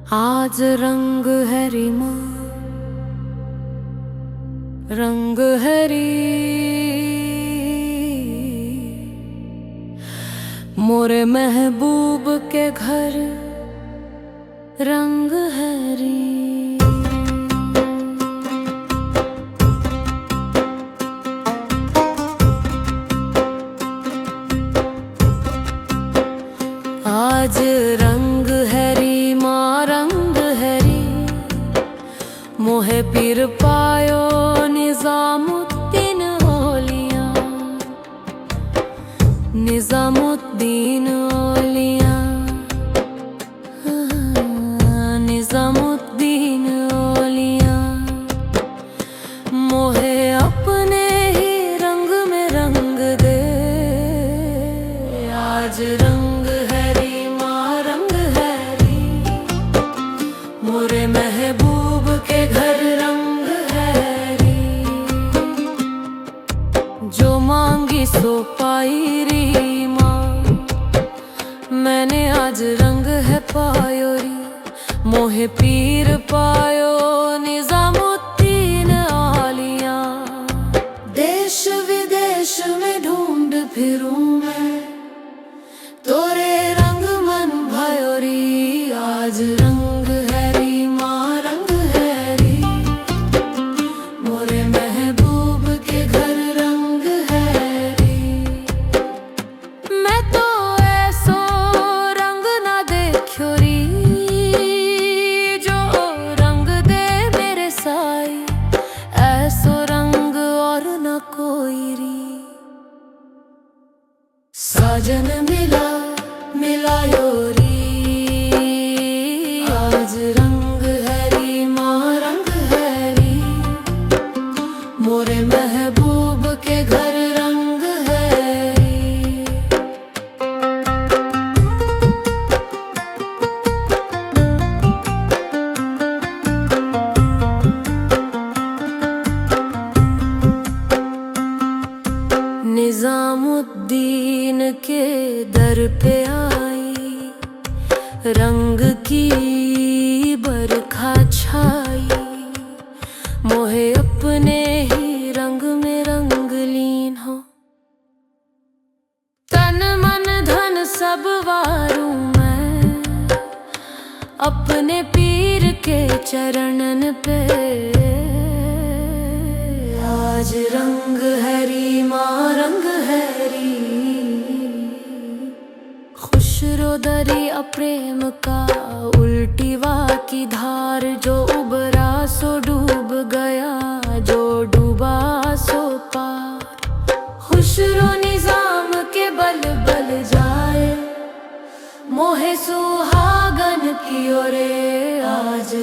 आज रंग है रीमा, रंग है री मोरे महबूब के घर, रंग है री। आज रंग है री माँ, रंग है री मोहे पीर पायो निजामुद्दीन औलिया, निजामुद्दीन औलिया, निजामुद्दीन औलिया। मोहे अपने ही रंग में रंग दे, आज रंग है री माँ, रंग है री मोरे महबूब के घर, रंग है री। जो मांगी सो पाई री माँ, मैंने आज रंग है पायो री। मोहे पीर पायो निजामुद्दीन औलिया। देश विदेश में ढूंढ फिरूं मैं, तोरे रंग मन भयो री। आज रंग है री माँ, रंग है री मोरे महबूब के घर, रंग है री। मैं तो ऐसो रंग ना देखो री, जो रंग दे मेरे साई, ऐसो रंग और न कोई री। साजन मिला मिलायो री, आज रंग है री माँ, रंग है री मोरे महबूब के घर, रंग है री। निजामुद्दीन के दर पे आई, रंग की बरखा छाई। मोहे अपने ही रंग में रंग लीन हो, तन मन धन सब वारूं मैं अपने पीर के चरणन पे। आज रंग है री माँ, रंग है री खुशरोदरी अप्रेम का उल्टी वाह की धार। जो उबरा सो डूब गया, जो डूबा सो पार। खुशरो निजाम के बल बल जाए, मोहे सुहागन की ओरे आज